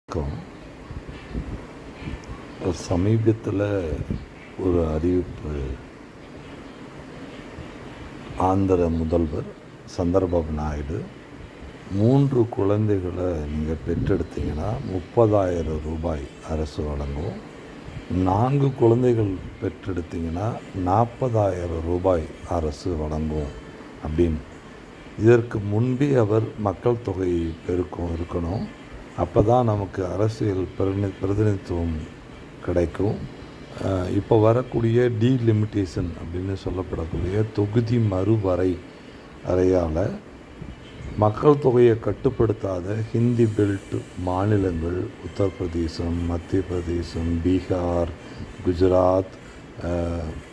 வணக்கம். சமீபத்தில் ஒரு அறிவிப்பு ஆந்திர முதல்வர் சந்திரபாபு நாயுடு 3 குழந்தைகளை நீங்கள் பெற்றெடுத்தீங்கன்னா 30,000 ரூபாய் அரசு வழங்கும். 4 குழந்தைகள் பெற்றெடுத்தீங்கன்னா 40,000 ரூபாய் அரசு வழங்கும் அப்படின்னு. இதற்கு முன்பே அவர் மக்கள் தொகை பெருக்கம் இருக்கணும். அப்போ தான் நமக்கு அரசியல் பிரதிநிதித்துவம் கிடைக்கும். இப்போ வரக்கூடிய டீலிமிட்டேஷன் அப்படின்னு சொல்லப்படக்கூடிய தொகுதி மறுவரையால் மக்கள் தொகையை கட்டுப்படுத்தாத ஹிந்தி பெல்ட் மாநிலங்கள் உத்தரப்பிரதேசம், மத்திய பிரதேசம், பீகார், குஜராத்,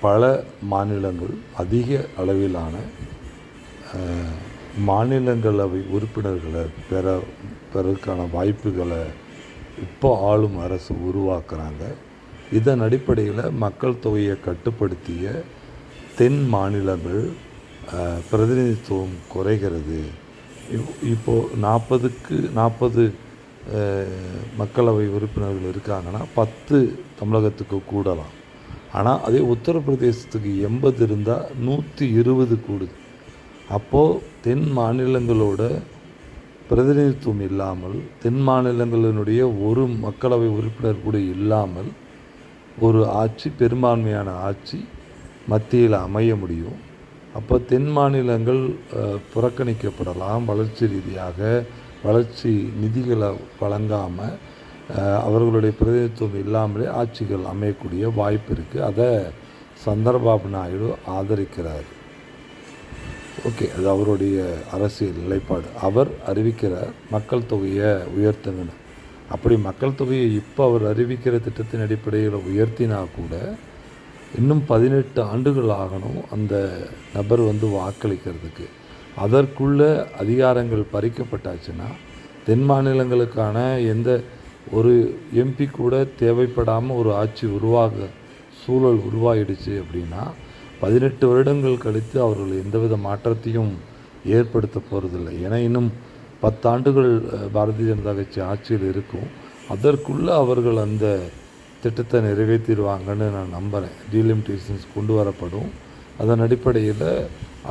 பல மாநிலங்கள் அதிக அளவிலான மாநிலங்களவை உறுப்பினர்களை பெறதுக்கான வாய்ப்புகளை இப்போ ஆளும் அரசு உருவாக்குறாங்க. இதன் அடிப்படையில் மக்கள் தொகையை கட்டுப்படுத்திய தென் மாநிலங்கள் பிரதிநிதித்துவம் குறைகிறது. இப்போது 40க்கு 40 மக்களவை உறுப்பினர்கள் இருக்காங்கன்னா 10 தமிழகத்துக்கு கூடலாம். ஆனால் அதே உத்தரப்பிரதேசத்துக்கு 80 இருந்தால் 120 கூடுது. அப்போது தென் மாநிலங்களோட பிரதிநிதித்துவம் இல்லாமல், தென் மாநிலங்களினுடைய ஒரு மக்களவை உறுப்பினர் கூட இல்லாமல் ஒரு ஆட்சி, பெரும்பான்மையான ஆட்சி மத்தியில் அமைய முடியும். அப்போ தென் மாநிலங்கள் புறக்கணிக்கப்படலாம். வளர்ச்சி ரீதியாக வளர்ச்சி நிதிகளை வழங்காமல் அவர்களுடைய பிரதிநிதித்துவம் இல்லாமலே ஆட்சிகள் அமையக்கூடிய வாய்ப்பு இருக்குது. அதை சந்திரபாபு நாயுடு ஆதரிக்கிறார். ஓகே, அது அவருடைய அரசியல் நிலைப்பாடு. அவர் அறிவிக்கிறார் மக்கள் தொகையை உயர்த்துங்கன்னு. அப்படி மக்கள் தொகையை இப்போ அவர் அறிவிக்கிற திட்டத்தின் அடிப்படையில் உயர்த்தினா கூட இன்னும் 18 ஆண்டுகள் ஆகணும் அந்த நபர் வாக்களிக்கிறதுக்கு. அதற்குள்ள அதிகாரங்கள் பறிக்கப்பட்டாச்சுன்னா தென் மாநிலங்களுக்கான எந்த ஒரு எம்பி கூட தேவைப்படாமல் ஒரு ஆட்சி சூழல் உருவாயிடுச்சு அப்படின்னா 18 வருடங்கள் கழித்து அவர்கள் எந்தவித மாற்றத்தையும் ஏற்படுத்த போகிறதில்லை. ஏன்னா இன்னும் 10 ஆண்டுகள் பாரதிய ஜனதா கட்சி ஆட்சியில் இருக்கும். அதற்குள்ளே அவர்கள் அந்த திட்டத்தை நிறைவேற்றிடுவாங்கன்னு நான் நம்புகிறேன். டீலிமிட்டேஷன்ஸ் கொண்டு வரப்படும். அதன் அடிப்படையில்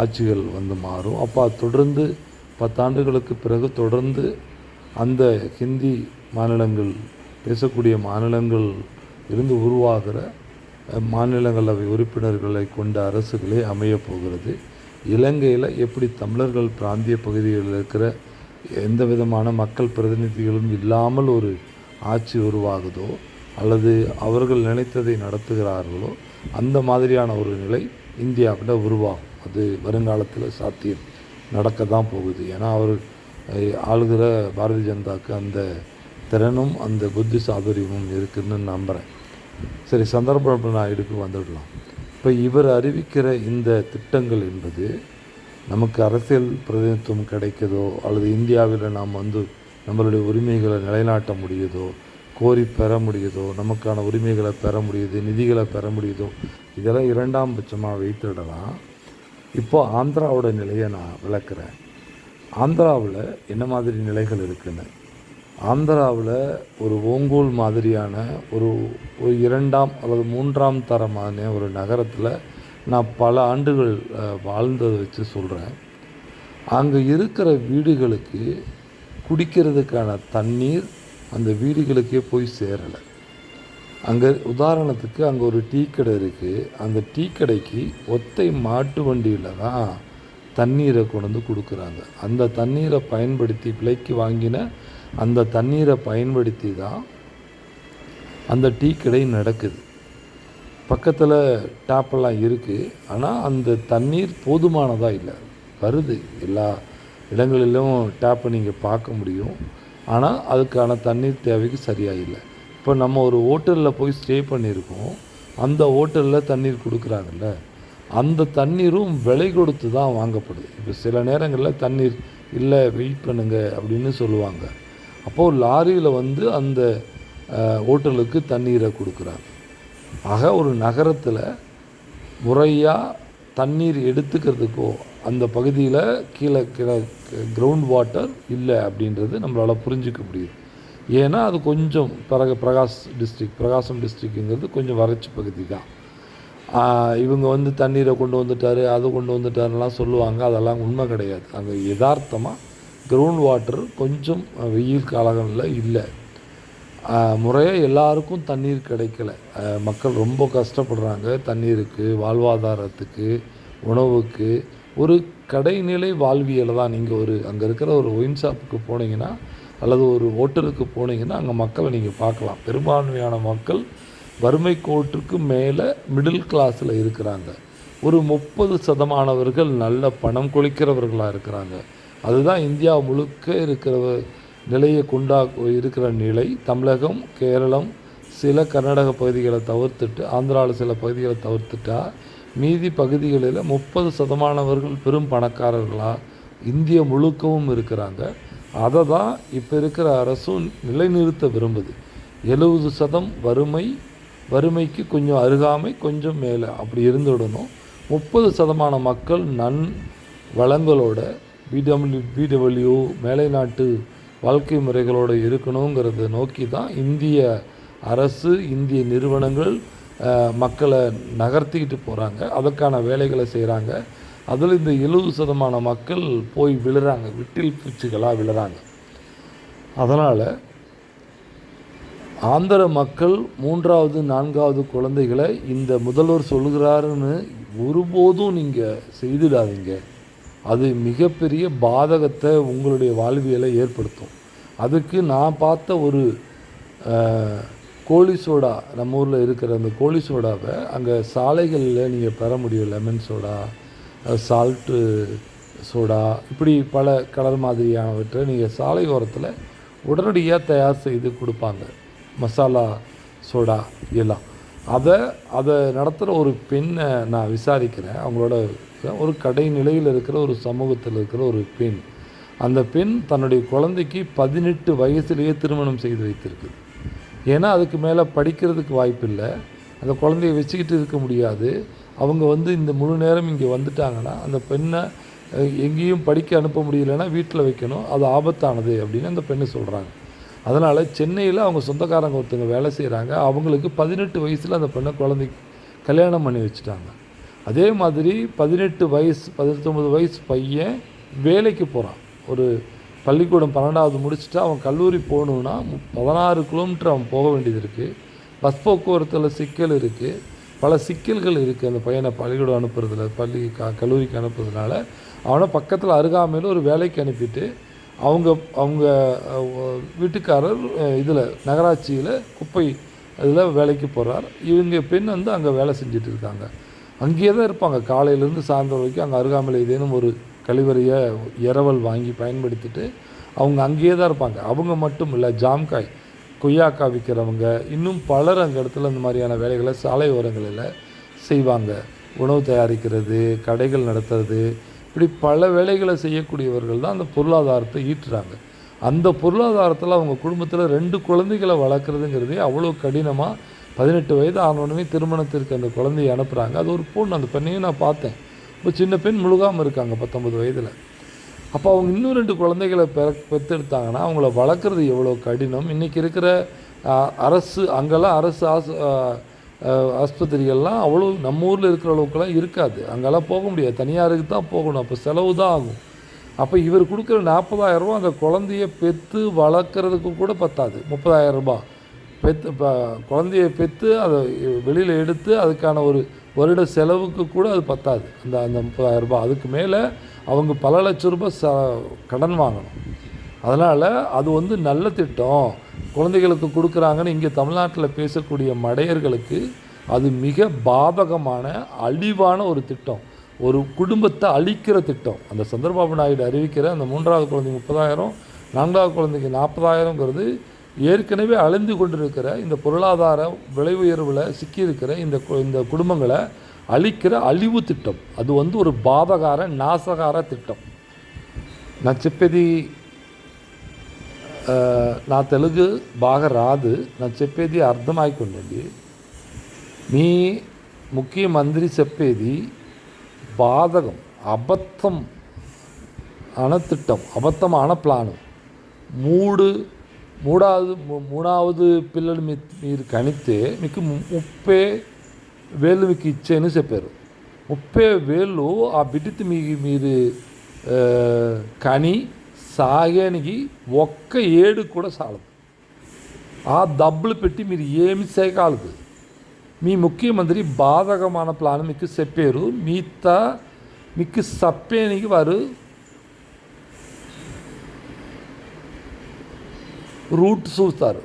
ஆட்சிகள் மாறும். அப்போ தொடர்ந்து 10 ஆண்டுகளுக்கு பிறகு தொடர்ந்து அந்த ஹிந்தி மாநிலங்கள் பேசக்கூடிய மாநிலங்கள் இருந்து உருவாகிற மாநிலங்களவை உறுப்பினர்களை கொண்ட அரசுகளே அமையப் போகிறது. இலங்கையில் எப்படி தமிழர்கள் பிராந்திய பகுதிகளில் இருக்கிற எந்த விதமான மக்கள் பிரதிநிதிகளும் இல்லாமல் ஒரு ஆட்சி உருவாகுதோ அல்லது அவர்கள் நினைத்ததை நடத்துகிறார்களோ அந்த மாதிரியான ஒரு நிலை இந்தியாவில் உருவாகும். அது வருங்காலத்தில் சாத்தியம் நடக்க தான் போகுது. ஏன்னா அவர் ஆளுகிற பாரதிய ஜனதாவுக்கு அந்த திறனும் அந்த புத்தி சாதுரியமும் இருக்குதுன்னு நம்புகிறேன். சரி, சந்திரபாபு நாயுடுக்கு வந்துடலாம். இப்போ இவர் அறிவிக்கிற இந்த திட்டங்கள் என்பது நமக்கு அரசியல் பிரதிநிதித்துவம் கிடைக்குதோ அல்லது இந்தியாவில் நாம் நம்மளுடைய உரிமைகளை நிலைநாட்ட முடியுதோ, கோரி பெற முடியுதோ, நமக்கான உரிமைகளை பெற முடியுது, நிதிகளை பெற முடியுதோ, இதெல்லாம் 2ஆம் பட்சமாக வைத்துடலாம். இப்போது ஆந்திராவோட நிலையை நான் விளக்குறேன். ஆந்திராவில் என்ன மாதிரி நிலைகள் இருக்குன்னு. ஆந்திராவில் ஒரு ஓங்கோல் மாதிரியான ஒரு 2ஆம் அல்லது 3ஆம் தரமான ஒரு நகரத்தில் நான் பல ஆண்டுகள் வாழ்ந்ததை வச்சு சொல்கிறேன். அங்கே இருக்கிற வீடுகளுக்கு குடிக்கிறதுக்கான தண்ணீர் அந்த வீடுகளுக்கே போய் சேரலை. அங்கே உதாரணத்துக்கு அங்கே ஒரு டீ கடை இருக்குது. அந்த டீ கடைக்கு ஒத்தை மாட்டு வண்டியில் தான் தண்ணீரை கொண்டு கொடுக்குறாங்க. அந்த தண்ணீரை பயன்படுத்தி விலைக்கு வாங்கின அந்த தண்ணீரை பயன்படுத்தி தான் அந்த டீ கடை நடக்குது. பக்கத்தில் டேப்பெல்லாம் இருக்குது. ஆனால் அந்த தண்ணீர் போதுமானதாக இல்லை. வருது, எல்லா இடங்களிலும் டேப்பை நீங்கள் பார்க்க முடியும். ஆனால் அதுக்கான தண்ணீர் தேவைக்கு சரியாக இல்லை. இப்போ நம்ம ஒரு ஹோட்டலில் போய் ஸ்டே பண்ணியிருக்கோம். அந்த ஹோட்டலில் தண்ணீர் கொடுக்குறாங்கல்ல, அந்த தண்ணீரும் விலை கொடுத்து தான் வாங்கப்படுது. இப்போ சில நேரங்களில் தண்ணீர் இல்லை, வெயிட் பண்ணுங்க அப்படின்னு சொல்லுவாங்க. அப்போது லாரியில் அந்த ஹோட்டலுக்கு தண்ணீரை கொடுக்குறாங்க. ஆக ஒரு நகரத்தில் முறையாக தண்ணீர் எடுத்துக்கிறதுக்கோ அந்த பகுதியில் கீழே கிரவுண்ட் வாட்டர் இல்லை அப்படின்றது நம்மளால் புரிஞ்சிக்க முடியுது. ஏன்னா அது கொஞ்சம் பிரகாசம் டிஸ்ட்ரிக்ட்டுங்கிறது கொஞ்சம் வறட்சி பகுதி தான். இவங்க வந்து தண்ணீரை கொண்டு வந்துட்டார், அது கொண்டு வந்துட்டாருலாம் சொல்லுவாங்க. அதெல்லாம் உண்மை கிடையாது. அங்கே யதார்த்தமாக கிரவுண்ட் வாட்டர் கொஞ்சம் வெயில் காலங்களில் இல்லை. முறையாக எல்லாருக்கும் தண்ணீர் கிடைக்கல. மக்கள் ரொம்ப கஷ்டப்படுறாங்க தண்ணீருக்கு, வாழ்வாதாரத்துக்கு, உணவுக்கு. ஒரு கடைநிலை வாழ்வியல் தான். நீங்கள் அங்கே இருக்கிற ஒரு ஒயின் ஷாப்புக்கு போனீங்கன்னா அல்லது ஒரு ஹோட்டலுக்கு போனீங்கன்னா அங்கே மக்களை நீங்கள் பார்க்கலாம். பெரும்பான்மையான மக்கள் வறுமை கோட்டுக்கு மேலே மிடில் கிளாஸில் இருக்கிறாங்க. ஒரு 30% நல்ல பணம் கொளிக்கிறவர்களாக இருக்கிறாங்க. அதுதான் இந்தியா முழுக்க இருக்கிற நிலையை இருக்கிற நிலை. தமிழகம், கேரளம், சில கர்நாடக பகுதிகளை தவிர்த்துட்டு, ஆந்திராவில் சில பகுதிகளை தவிர்த்துட்டா மீதி பகுதிகளில் 30% பெரும் பணக்காரர்களாக இந்திய முழுக்கவும் இருக்கிறாங்க. அதை தான் இப்போ இருக்கிற அரசும் நிலைநிறுத்த விரும்புது. 70% வறுமைக்கு கொஞ்சம் அருகாமை, கொஞ்சம் மேலே அப்படி இருந்துவிடணும். 30% மக்கள் வளங்களோட பிடபிள்யூ மேலை நாட்டு வாழ்க்கை முறைகளோடு இருக்கணுங்கிறத நோக்கி தான் இந்திய அரசு, இந்திய நிறுவனங்கள் மக்களை நகர்த்திக்கிட்டு போகிறாங்க. அதற்கான வேலைகளை செய்கிறாங்க. அதில் இந்த 70% மக்கள் போய் விழுறாங்க, விட்டில் பூச்சிகளாக விழுறாங்க. அதனால் ஆந்திர மக்கள் 3வது 4வது குழந்தைகளை இந்த முதல்வர் சொல்கிறாருன்னு ஒருபோதும் நீங்கள் செய்துடாதீங்க. அது மிகப்பெரிய பாதகத்தை உங்களுடைய வாழ்வியலை ஏற்படுத்தும். அதுக்கு நான் பார்த்த ஒரு கோழி சோடா, நம்ம ஊரில் இருக்கிற அந்த கோழி சோடாவை அங்கே சாலைகளில் நீங்கள் பெற முடியும். லெமன் சோடா, சால்ட்டு சோடா, இப்படி பல கலர் மாதிரியானவற்றை நீங்கள் சாலை ஓரத்தில் உடனடியாக தயார் செய்து கொடுப்பாங்க. மசாலா சோடா எல்லாம். அதை நடத்துகிற ஒரு பெண்ணை நான் விசாரிக்கிறேன். அவங்களோட ஒரு கடைநிலையில் இருக்கிற ஒரு சமூகத்தில் இருக்கிற ஒரு பெண். அந்த பெண் தன்னுடைய குழந்தைக்கு 18 வயசுலேயே திருமணம் செய்து வைத்திருக்கு. ஏன்னா அதுக்கு மேலே படிக்கிறதுக்கு வாய்ப்பு இல்லை. அந்த குழந்தைய வச்சுக்கிட்டு இருக்க முடியாது. அவங்க இந்த முழு நேரம் இங்கே வந்துட்டாங்கன்னா அந்த பெண்ணை எங்கேயும் படிக்க அனுப்ப முடியலைன்னா வீட்டில் வைக்கணும். அது ஆபத்தானது அப்படின்னு அந்த பெண்ணு சொல்கிறாங்க. அதனால் சென்னையில் அவங்க சொந்தக்காரங்க ஒருத்தங்க வேலை செய்கிறாங்க. அவங்களுக்கு 18 வயசில் அந்த பெண்ணை குழந்தைக்கு கல்யாணம் பண்ணி வச்சுட்டாங்க. அதே மாதிரி 18 வயசு 19 வயசு பையன் வேலைக்கு போகிறான். ஒரு பள்ளிக்கூடம் 12வது முடிச்சுட்டு அவன் கல்லூரி போகணுன்னா 16 கிலோமீட்டர் அவன் போக வேண்டியது இருக்குது. பஸ் போக்குவரத்தில் சிக்கல் இருக்குது, பல சிக்கல்கள் இருக்குது. அந்த பையனை பள்ளிக்கூடம் அனுப்புறதுல, கல்லூரிக்கு அனுப்புறதுனால அவனை பக்கத்தில் அருகாமையில் ஒரு வேலைக்கு அனுப்பிட்டு அவங்க வீட்டுக்காரர் இதில் நகராட்சியில் குப்பை இதில் வேலைக்கு போகிறார். இவங்க பெண் அங்கே வேலை செஞ்சுட்டு இருக்காங்க. அங்கேயே தான் இருப்பாங்க காலையிலேருந்து சாயந்தரம் வரைக்கும். அங்கே அருகாமையில் ஏதேனும் ஒரு கழிவறையை இரவல் வாங்கி பயன்படுத்திட்டு அவங்க அங்கேயே தான் இருப்பாங்க. அவங்க மட்டும் இல்லை, ஜாம்காய், கொய்யாக்காய் விற்கிறவங்க, இன்னும் பலர் அங்கே இடத்துல இந்த மாதிரியான வேலைகளை சாலை ஓரங்களில் செய்வாங்க. உணவு தயாரிக்கிறது, கடைகள் நடத்துறது, இப்படி பல வேலைகளை செய்யக்கூடியவர்கள் தான் அந்த பொருளாதாரத்தை ஈட்டுறாங்க. அந்த பொருளாதாரத்தில் அவங்க குடும்பத்தில் 2 குழந்தைகளை வளர்க்குறதுங்கிறதே அவ்வளோ கடினமாக 18 வயது ஆனோடனே திருமணத்திற்கு அந்த குழந்தையை அனுப்புகிறாங்க. அது ஒரு பொண்ணு. அந்த பெண்ணையும் நான் பார்த்தேன். இப்போ சின்ன பெண் முழுகாமல் இருக்காங்க 19 வயதில். அப்போ அவங்க இன்னும் 2 குழந்தைகளை பெற்றெடுத்தாங்கன்னா அவங்கள வளர்க்குறது எவ்வளோ கடினம். இன்றைக்கி இருக்கிற அரசு, அங்கெல்லாம் அரசு ஆஸ்பத்திரிகள்லாம் அவ்வளோ நம்ம ஊரில் இருக்கிற அளவுக்குலாம் இருக்காது. அங்கெல்லாம் போக முடியாது, தனியாருக்கு தான் போகணும். அப்போ செலவு தான் ஆகும். அப்போ இவர் கொடுக்குற 40,000 ரூபா அந்த குழந்தைய பெற்று வளர்க்குறதுக்கு கூட பத்தாது. 30,000 ரூபா குழந்தைய பெற்று அதை வெளியில் எடுத்து அதுக்கான ஒரு வருட செலவுக்கு கூட அது பத்தாது. அந்த 30,000 ரூபா அதுக்கு மேலே அவங்க பல லட்சம் ரூபாய் கடன் வாங்கணும். அதனால் அது நல்ல திட்டம் குழந்தைகளுக்கு கொடுக்குறாங்கன்னு இங்கே தமிழ்நாட்டில் பேசக்கூடிய மடையர்களுக்கு அது மிக பாதகமான அழிவான ஒரு திட்டம், ஒரு குடும்பத்தை அழிக்கிற திட்டம். அந்த சந்திரபாபு நாயுடு அறிவிக்கிற அந்த 3வது குழந்தைக்கு 30,000, 4வது குழந்தைக்கு 40,000ங்கிறது ஏற்கனவே அழிந்து கொண்டிருக்கிற இந்த பொருளாதார விலை உயர்வில் சிக்கியிருக்கிற இந்த குடும்பங்களை அழிக்கிற அழிவு திட்டம். அது ஒரு బాధகாర నాశகாర திட்டம். நான் చెప్పేది నా తెలుగు బాగా రాదు, நான் చెప్పేది అర్థమైకొండండి. మీ ముఖ్యమంత్రి చెప్పేది బాధకం, అబద్ధం అన திட்டம், அபத்தமான பிளானு. 3 మూడవది పిల్లలు మీరు కనితే మీకు 30,000 మీకు ఇచ్చేయని చెప్పారు. 30,000 ఆ బిడ్డకి మీరు కానీ సాగానికి ఒక్క ఏడు కూడా చాలదు. ఆ డబ్బులు పెట్టి మీరు ఏమి చేయగలదు. మీ ముఖ్యమంత్రి బాధకమైన ప్లాన్ మీకు చెప్పారు. మీకు చెప్పేనికి వారు రూట్ చూస్తారు.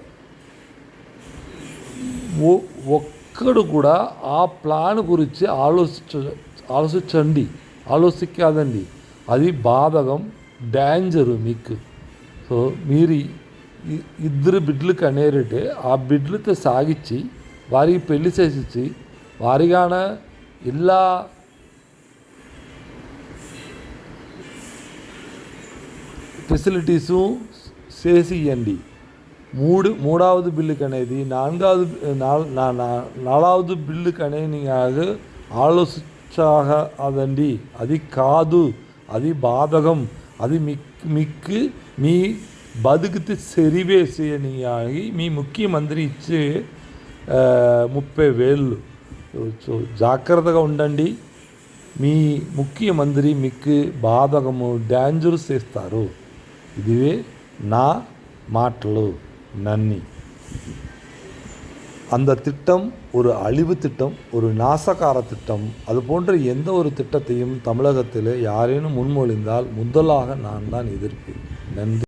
ఒక్కడు కూడా ఆ ప్లాన్ గురించి ఆలోచించదండి. అది బాధకం, డేంజరు మీకు. సో మీరు ఇద్దరు బిడ్డలకు అనేరంటే ఆ బిడ్డలతో సాగించి వారికి పెళ్లి చేసి వారిగాన ఇలా ఫెసిలిటీసు చేసి ఇవ్వండి. మూడవది బిల్లుకి అనేది నాలుగవది బిల్లుకి అనేది ఆలోచించదండి. అది కాదు, అది బాధకం. అది మీకు మీ బతుకుతే సెరివేసి అని మీ ముఖ్యమంత్రి ఇచ్చే 30,000. సో జాగ్రత్తగా ఉండండి. మీ ముఖ్యమంత్రి మీకు బాధకము, డేంజరస్ చేస్తారు. இதுவே నా மாட்டலு நன்னி. அந்த திட்டம் ஒரு அழிவு திட்டம், ஒரு நாசகார திட்டம். அது போன்ற எந்த ஒரு திட்டத்தையும் தமிழகத்தில் யாரேனும் முன்மொழிந்தால் முதலாக நான் தான் எதிர்ப்பேன். நன்றி.